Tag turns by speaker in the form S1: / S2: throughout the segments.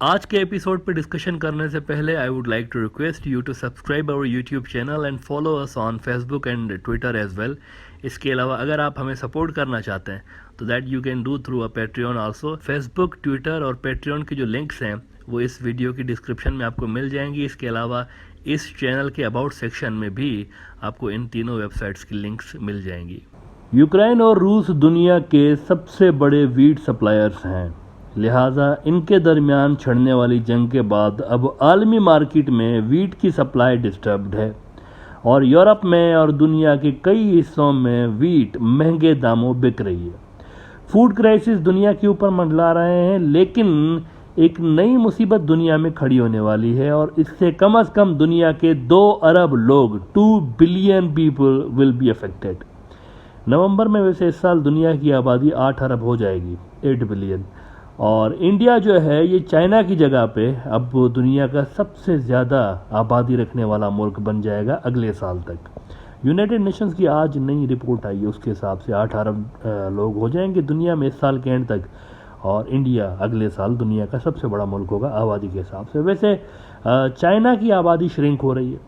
S1: आज के एपिसोड पे डिस्कशन करने से पहले I would like to request you to subscribe our YouTube channel and follow us on Facebook and Twitter as well. इसके अलावा अगर आप हमें सपोर्ट करना चाहते हैं तो that you can do through a Patreon also. Facebook, Twitter और पेट्रियन के जो लिंक्स हैं वो इस वीडियो की डिस्क्रिप्शन में आपको मिल जाएंगी। इसके अलावा इस चैनल के अबाउट सेक्शन में भी आपको इन तीनों वेबसाइट्स की लिंक्स मिल जाएंगी। यूक्रेन और रूस दुनिया के सबसे बड़े वीट सप्लायर्स हैं, लिहाजा इनके दरमियान छिड़ने वाली जंग के बाद अब आलमी मार्केट में वीट की सप्लाई डिस्टर्ब्ड है और यूरोप में और दुनिया के कई हिस्सों में वीट महंगे दामों बिक रही है। फूड क्राइसिस दुनिया के ऊपर मंडला रहे हैं, लेकिन एक नई मुसीबत दुनिया में खड़ी होने वाली है और इससे कम से कम दुनिया के 2 अरब लोग 2 billion people will be affected. नवंबर में वैसे इस साल दुनिया की आबादी 8 अरब हो जाएगी, 8 बिलियन। और इंडिया जो है ये चाइना की जगह पे अब दुनिया का सबसे ज़्यादा आबादी रखने वाला मुल्क बन जाएगा अगले साल तक। यूनाइटेड नेशंस की आज नई रिपोर्ट आई है, उसके हिसाब से 8 अरब लोग हो जाएंगे दुनिया में इस साल के एंड तक और इंडिया अगले साल दुनिया का सबसे बड़ा मुल्क होगा आबादी के हिसाब से। वैसे चाइना की आबादी श्रिंक हो रही है,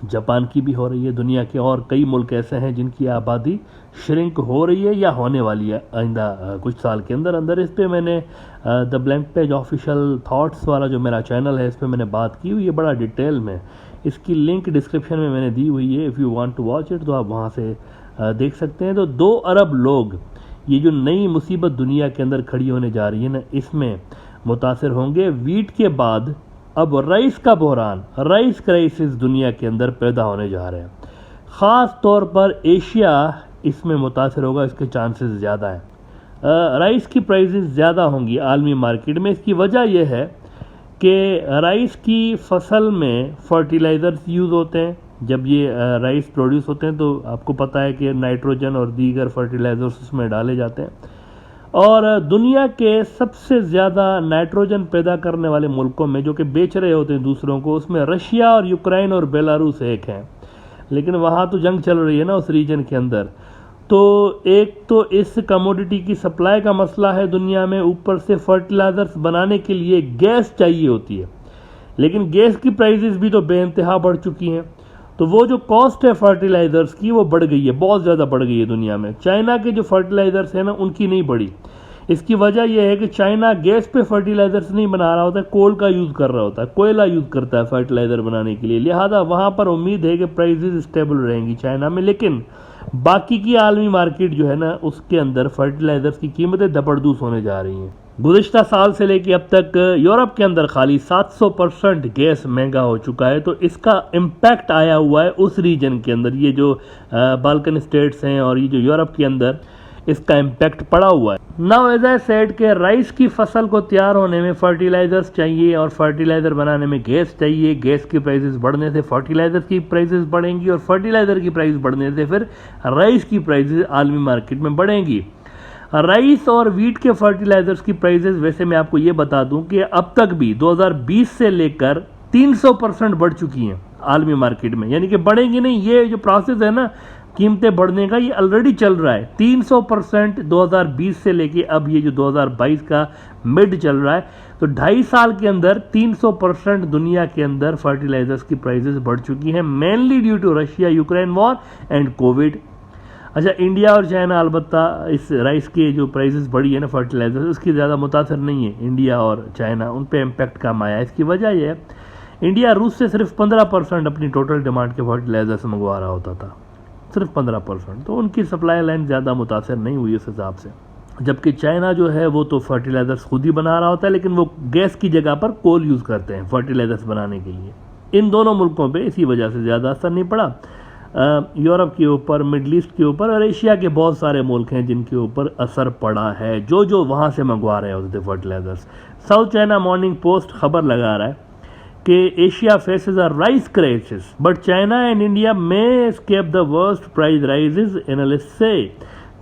S1: जापान की भी हो रही है, दुनिया के और कई मुल्क ऐसे हैं जिनकी आबादी श्रिंक हो रही है या होने वाली है आइंदा कुछ साल के अंदर अंदर। इस पर मैंने the blank page official thoughts वाला जो मेरा चैनल है इस पर मैंने बात की हुई है बड़ा डिटेल में। इसकी लिंक डिस्क्रिप्शन में मैंने दी हुई है, if you want to watch it तो आप वहाँ से देख सकते हैं। तो 2 अरब लोग, ये जो नई मुसीबत दुनिया के अंदर खड़ी होने जा रही है ना, इसमें मुतासर होंगे। वीट के बाद अब राइस का बहरान, राइस क्राइसिस दुनिया के अंदर पैदा होने जा रहे हैं। ख़ास तौर पर एशिया इसमें मुतासर होगा, इसके चांसेस ज़्यादा हैं। राइस की प्राइसेस ज़्यादा होंगी आलमी मार्केट में। इसकी वजह यह है कि राइस की फसल में फर्टिलाइज़र्स यूज़ होते हैं। जब ये राइस प्रोड्यूस होते हैं तो आपको पता है कि नाइट्रोजन और दीगर फर्टिलाइज़र्स उसमें डाले जाते हैं और दुनिया के सबसे ज़्यादा नाइट्रोजन पैदा करने वाले मुल्कों में जो कि बेच रहे होते हैं दूसरों को, उसमें रशिया और यूक्रेन और बेलारूस एक हैं। लेकिन वहाँ तो जंग चल रही है ना उस रीजन के अंदर। तो एक तो इस कमोडिटी की सप्लाई का मसला है दुनिया में, ऊपर से फर्टिलाइज़र्स बनाने के लिए गैस चाहिए होती है, लेकिन गैस की प्राइसेस भी तो बेइंतहा बढ़ चुकी हैं। तो वो जो कॉस्ट है फर्टिलाइज़र्स की वो बढ़ गई है, बहुत ज़्यादा बढ़ गई है दुनिया में। चाइना के जो फर्टिलाइज़र्स हैं ना उनकी नहीं बढ़ी। इसकी वजह यह है कि चाइना गैस पे फर्टिलाइज़र्स नहीं बना रहा होता है, कोल का यूज़ कर रहा होता है, कोयला यूज़ करता है फर्टिलाइज़र बनाने के लिए। लिहाजा वहाँ पर उम्मीद है कि प्राइसेस स्टेबल रहेंगी चाइना में। लेकिन बाकी की आलमी मार्केट जो है ना उसके अंदर फर्टिलाइज़र्स की कीमतें जबरदस्त होने जा रही हैं। गुज़िश्ता साल से लेकर अब तक यूरोप के अंदर खाली 700% गैस महंगा हो चुका है। तो इसका इम्पैक्ट आया हुआ है उस रीजन के अंदर, ये जो बाल्कन स्टेट्स हैं और ये जो यूरोप के अंदर इसका इम्पैक्ट पड़ा हुआ है। नाउ एज आई सेड के राइस की फसल को तैयार होने में फर्टिलाइज़र्स चाहिए और फर्टिलाइज़र बनाने में गैस चाहिए। गैस की प्राइसेस बढ़ने से फर्टिलाइज़र की प्राइसेस बढ़ेंगी और फर्टिलाइज़र की प्राइस बढ़ने से फिर राइस की प्राइसेस आलमी मार्केट में बढ़ेंगी। राइस और वीट के फर्टिलाइज़र्स की प्राइसेस वैसे मैं आपको ये बता दूं कि अब तक भी 2020 से लेकर 300% बढ़ चुकी हैं आलमी मार्केट में, यानी कि बढ़ेंगी नहीं। ये जो प्रोसेस है ना कीमतें बढ़ने का, ये ऑलरेडी चल रहा है। 300% 2020 से लेके अब ये जो 2022 का मिड चल रहा है, तो 2.5 साल के अंदर 300% दुनिया के अंदर फर्टिलाइजर्स की प्राइसेस बढ़ चुकी हैं, mainly due to Russia Ukraine war and Covid. अच्छा, इंडिया और चाइना अलबत्ता इस राइस की जो प्राइसेस बढ़ी है ना फर्टिलाइजर, उसकी ज़्यादा मुतासर नहीं है। इंडिया और चाइना उन पर इम्पैक्ट कम आया। इसकी वजह यह है इंडिया रूस से सिर्फ 15% अपनी टोटल डिमांड के फर्टिलाइजर्स मंगवा रहा होता था, सिर्फ 15%। तो उनकी सप्लाई लाइन ज़्यादा मुतासर नहीं हुई उस हिसाब से। जबकि चाइना जो है वो तो फर्टिलाइजर्स खुद ही बना रहा होता है, लेकिन वो गैस की जगह पर कोल यूज़ करते हैं फर्टिलाइजर्स बनाने के लिए। इन दोनों मुल्कों पे इसी वजह से ज़्यादा असर नहीं पड़ा। यूरोप के ऊपर, मिडल ईस्ट के ऊपर और एशिया के बहुत सारे मुल्क हैं जिनके ऊपर असर पड़ा है, जो वहाँ से मंगवा रहे होते थे fertilizers. South China Morning Post खबर लगा रहा है कि Asia faces a rice crisis but China and India में escape the worst price rises, analyst से।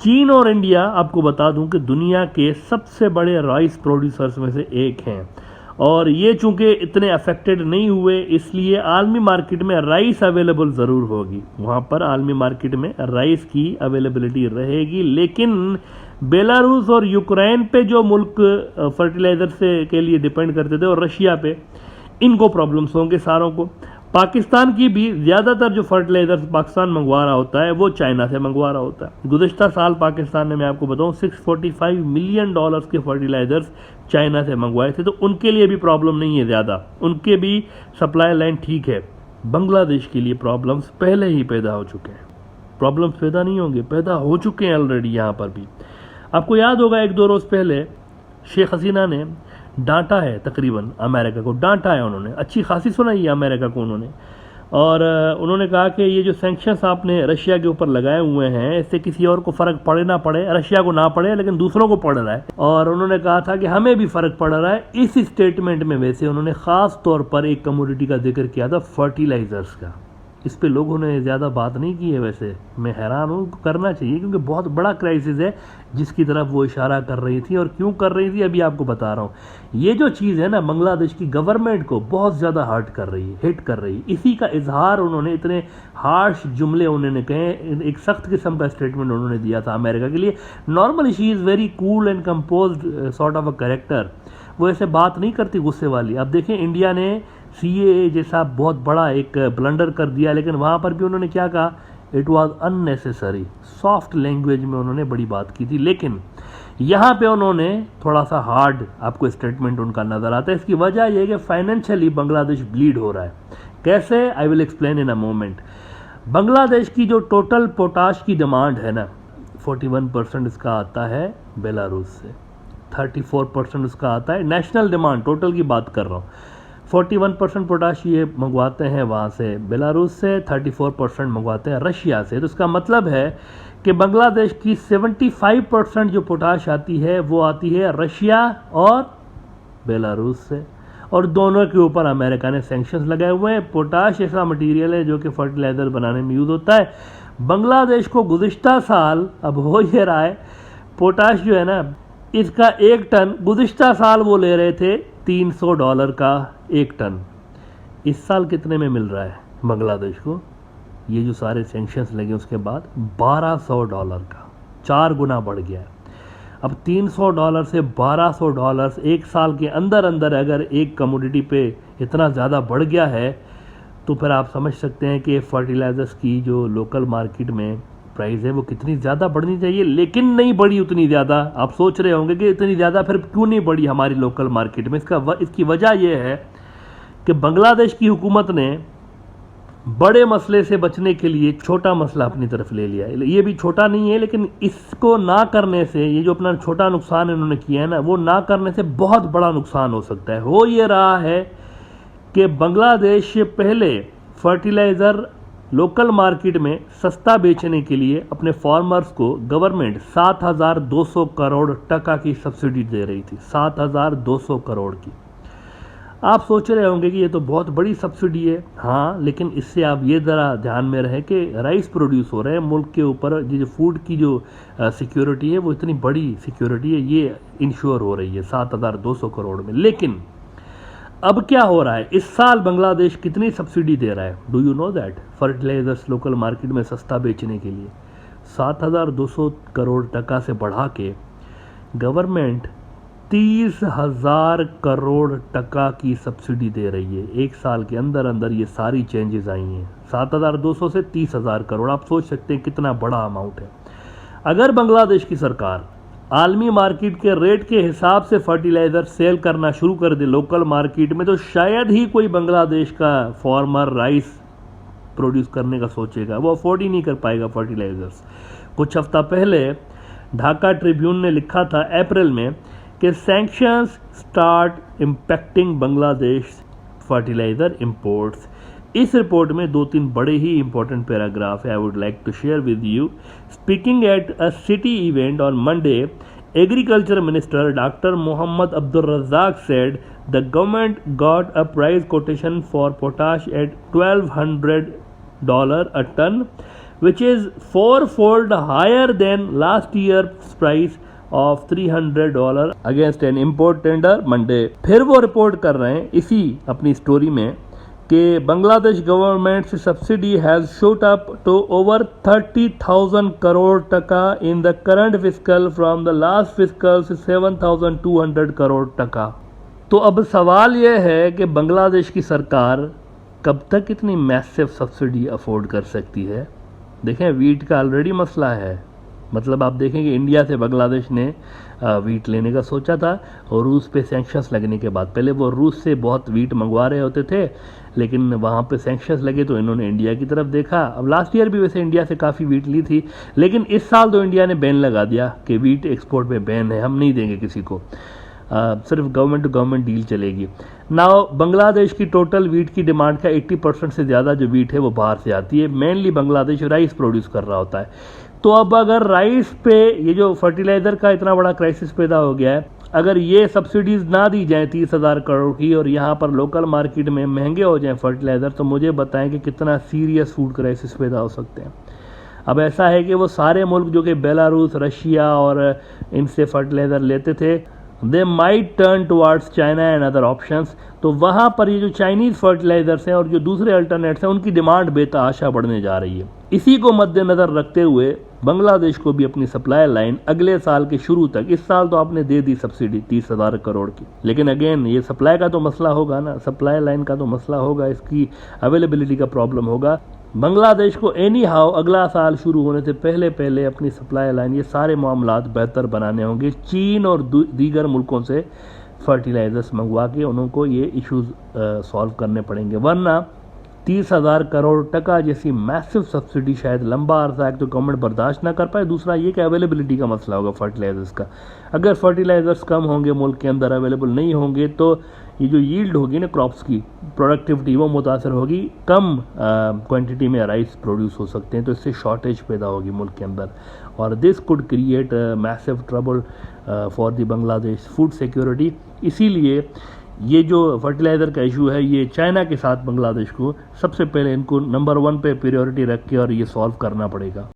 S1: चीन और इंडिया आपको बता दूं कि दुनिया के सबसे बड़े राइस प्रोड्यूसर्स में से एक हैं और ये चूंकि इतने अफेक्टेड नहीं हुए, इसलिए आलमी मार्केट में राइस अवेलेबल ज़रूर होगी। वहाँ पर आलमी मार्केट में राइस की अवेलेबिलिटी रहेगी, लेकिन बेलारूस और यूक्रेन पे जो मुल्क फर्टिलाइज़र से के लिए डिपेंड करते थे और रशिया पे, इनको प्रॉब्लम्स होंगे सारों को। पाकिस्तान की भी ज़्यादातर जो फर्टिलाइज़र्स पाकिस्तान मंगवा रहा होता है वो चाइना से मंगवा रहा होता है। गुज़िश्ता साल पाकिस्तान ने, मैं आपको बताऊं, $645 मिलियन के फर्टिलाइज़र्स चाइना से मंगवाए थे, तो उनके लिए भी प्रॉब्लम नहीं है ज़्यादा, उनके भी सप्लाई लाइन ठीक है। बांग्लादेश के लिए प्रॉब्लम्स पहले ही पैदा हो चुके हैं। प्रॉब्लम्स पैदा नहीं होंगे, पैदा हो चुके हैं ऑलरेडी यहाँ पर भी। आपको याद होगा 1-2 रोज़ पहले शेख हसीना ने डांटा है, तकरीबन अमेरिका को डांटा है उन्होंने, अच्छी खासी सुनाई है अमेरिका को उन्होंने, और उन्होंने कहा कि ये जो सैंक्शंस आपने रशिया के ऊपर लगाए हुए हैं, इससे किसी और को फ़र्क पड़े ना पड़े, रशिया को ना पड़े लेकिन दूसरों को पड़ रहा है, और उन्होंने कहा था कि हमें भी फ़र्क पड़ रहा है। इस स्टेटमेंट में वैसे उन्होंने ख़ास तौर पर एक कमोडिटी का जिक्र किया था, फर्टिलाइज़र्स का। इस पे लोगों ने ज़्यादा बात नहीं की है, वैसे मैं हैरान हूँ, करना चाहिए क्योंकि बहुत बड़ा क्राइसिस है जिसकी तरफ वो इशारा कर रही थी। और क्यों कर रही थी अभी आपको बता रहा हूँ। ये जो चीज़ है ना, बांग्लादेश की गवर्नमेंट को बहुत ज़्यादा हर्ट कर रही है, हिट कर रही है। इसी का इजहार उन्होंने, इतने हार्श जुमले उन्होंने कहे, एक सख्त किस्म का स्टेटमेंट उन्होंने दिया था अमेरिका के लिए। Normally she is very cool and composed sort of a character, वो ऐसे बात नहीं करती गुस्से वाली। अब देखें, इंडिया ने CAA जैसा बहुत बड़ा एक ब्लंडर कर दिया, लेकिन वहाँ पर भी उन्होंने क्या कहा, it was unnecessary, soft language में उन्होंने बड़ी बात की थी। लेकिन यहाँ पे उन्होंने थोड़ा सा हार्ड आपको स्टेटमेंट उनका नज़र आता है। इसकी वजह यह है कि फाइनेंशियली बांग्लादेश ब्लीड हो रहा है। कैसे, I will explain in a moment. Bangladesh की जो टोटल पोटाश की डिमांड है ना, 41% इसका आता है बेलारूस से, 34% उसका आता है नेशनल डिमांड, टोटल की बात कर रहा हूँ। 41% पोटाश ये मंगवाते हैं वहाँ से बेलारूस से, 34% मंगवाते हैं रशिया से। तो इसका मतलब है कि बांग्लादेश की 75% जो पोटाश आती है वो आती है रशिया और बेलारूस से, और दोनों के ऊपर अमेरिका ने सैंक्शंस लगाए हुए हैं। पोटाश ऐसा मटेरियल है जो कि फर्टिलाइज़र बनाने में यूज़ होता है। बांग्लादेश को गुज़िश्ता साल, अब हो ये रहा है, पोटाश जो है ना, इसका 1 टन गुज़िश्ता साल वो ले रहे थे $300 का 1 टन। इस साल कितने में मिल रहा है बांग्लादेश को? ये जो सारे सैंक्शंस लगे उसके बाद $1200 का, 4 गुना बढ़ गया है। अब $300 से $1200 एक साल के अंदर अंदर अगर एक कमोडिटी पे इतना ज़्यादा बढ़ गया है, तो फिर आप समझ सकते हैं कि फर्टिलाइज़र्स की जो लोकल मार्केट में प्राइस है वो कितनी ज़्यादा बढ़नी चाहिए, लेकिन नहीं बढ़ी उतनी ज़्यादा। आप सोच रहे होंगे कि इतनी ज़्यादा फिर क्यों नहीं बढ़ी हमारी लोकल मार्केट में। इसकी वजह यह है कि बांग्लादेश की हुकूमत ने बड़े मसले से बचने के लिए छोटा मसला अपनी तरफ ले लिया है। ये भी छोटा नहीं है, लेकिन इसको ना करने से, ये जो अपना छोटा नुकसान इन्होंने किया है ना, वो ना करने से बहुत बड़ा नुकसान हो सकता है। हो ये रहा है कि बांग्लादेश पहले फर्टिलाइज़र लोकल मार्केट में सस्ता बेचने के लिए अपने फार्मर्स को गवर्नमेंट 7,200 करोड़ टका की सब्सिडी दे रही थी, 7,200 करोड़ की। आप सोच रहे होंगे कि ये तो बहुत बड़ी सब्सिडी है। हाँ, लेकिन इससे आप ये ज़रा ध्यान में रहे कि राइस प्रोड्यूस हो रहे हैं मुल्क के ऊपर, जो फूड की जो सिक्योरिटी है वो इतनी बड़ी सिक्योरिटी है, ये इंश्योर हो रही है 7,200 करोड़ में। लेकिन अब क्या हो रहा है, इस साल बांग्लादेश कितनी सब्सिडी दे रहा है? Do you know that? Fertilisers local market में सस्ता बेचने के लिए 7,200 करोड़ टका से बढ़ा के गवर्नमेंट 30,000 करोड़ टका की सब्सिडी दे रही है। एक साल के अंदर अंदर ये सारी चेंजेस आई हैं, 7,200 से 30,000 करोड़। आप सोच सकते हैं कितना बड़ा अमाउंट है। अगर बांग्लादेश की सरकार आलमी मार्केट के रेट के हिसाब से फर्टिलाइज़र सेल करना शुरू कर दे लोकल मार्केट में, तो शायद ही कोई बांग्लादेश का फार्मर राइस प्रोड्यूस करने का सोचेगा, वो अफोर्ड ही नहीं कर पाएगा फर्टिलाइज़र्स। कुछ हफ्ता पहले ढाका ट्रिब्यून ने लिखा था अप्रैल में कि sanctions start impacting Bangladesh fertiliser imports. इस रिपोर्ट में 2-3 बड़े ही इंपॉर्टेंट पैराग्राफ है, I would like to share with you. Speaking at a city event on Monday, agriculture minister doctor Mohammad Abdul Razzaq said the government got a price quotation for potash at $1,200 a ton, which is 4-fold higher than last year's price, of $300 against an import tender Monday. फिर वो report कर रहे हैं इसी अपनी story में कि Bangladesh government subsidy has shoot up to over 30,000 crore taka in the current fiscal from the last fiscal 7,200 crore taka. तो अब सवाल यह है कि बांग्लादेश की सरकार कब तक इतनी मैसिव सब्सिडी अफोर्ड कर सकती है। देखें, वीट का ऑलरेडी मसला है, मतलब आप देखेंगे इंडिया से बांग्लादेश ने वीट लेने का सोचा था और रूस पे सैंक्शंस लगने के बाद, पहले वो रूस से बहुत वीट मंगवा रहे होते थे लेकिन वहाँ पे सैंक्शंस लगे तो इन्होंने इंडिया की तरफ देखा। अब लास्ट ईयर भी वैसे इंडिया से काफ़ी वीट ली थी, लेकिन इस साल तो इंडिया ने बैन लगा दिया कि वीट एक्सपोर्ट पे बैन है, हम नहीं देंगे किसी को, सिर्फ गवर्नमेंट टू गवर्नमेंट डील चलेगी। नाउ बांग्लादेश की टोटल वीट की डिमांड का 80% से ज़्यादा जो वीट है वो बाहर से आती है, मेनली बांग्लादेश राइस प्रोड्यूस कर रहा होता है। तो अब अगर राइस पे ये जो फर्टिलाइज़र का इतना बड़ा क्राइसिस पैदा हो गया है, अगर ये सब्सिडीज़ ना दी जाएँ 30,000 करोड़ की और यहाँ पर लोकल मार्केट में महंगे हो जाएँ फर्टिलाइज़र, तो मुझे बताएं कि कितना सीरियस फूड क्राइसिस पैदा हो सकते हैं। अब ऐसा है कि वो सारे मुल्क जो कि बेलारूस, रशिया और इनसे फर्टिलाइज़र लेते थे, they might turn towards China and other options. तो वहाँ पर ये जो चाइनीज़ फर्टिलाइज़र्स हैं और जो दूसरे अल्टरनेट्स हैं उनकी डिमांड बेतहाशा बढ़ने जा रही है। इसी को मद्देनज़र रखते हुए बांग्लादेश को भी अपनी सप्लाई लाइन अगले साल के शुरू तक, इस साल तो आपने दे दी सब्सिडी 30,000 करोड़ की, लेकिन अगेन ये सप्लाई का तो मसला होगा ना, सप्लाई लाइन का तो मसला होगा, इसकी अवेलेबिलिटी का प्रॉब्लम होगा। बांग्लादेश को एनी हाउ अगला साल शुरू होने से पहले पहले अपनी सप्लाई लाइन, ये सारे मामलात बेहतर बनाने होंगे। चीन और दीगर मुल्कों से फर्टिलाइज़र्स मंगवा के उनको ये इश्यूज़ सॉल्व करने पड़ेंगे, वरना 30,000 करोड़ टका जैसी मैसिव सब्सिडी शायद लंबा अरसा एक तो गवर्नमेंट बर्दाश्त ना कर पाए, दूसरा ये कि अवेलेबिलिटी का मसला होगा फर्टिलाइज़र्स का। अगर फर्टिलाइज़र्स कम होंगे, मुल्क के अंदर अवेलेबल नहीं होंगे, तो ये जो यील्ड होगी ना क्रॉप्स की, प्रोडक्टिविटी वो मुतासर होगी, कम क्वांटिटी में राइस प्रोड्यूस हो सकते हैं, तो इससे शॉर्टेज पैदा होगी मुल्क के अंदर और this could create massive trouble for the Bangladesh food security. इसीलिए ये जो फर्टिलाइज़र का इशू है, ये चाइना के साथ बांग्लादेश को सबसे पहले इनको नंबर 1 पे प्रायोरिटी रख के और ये सॉल्व करना पड़ेगा।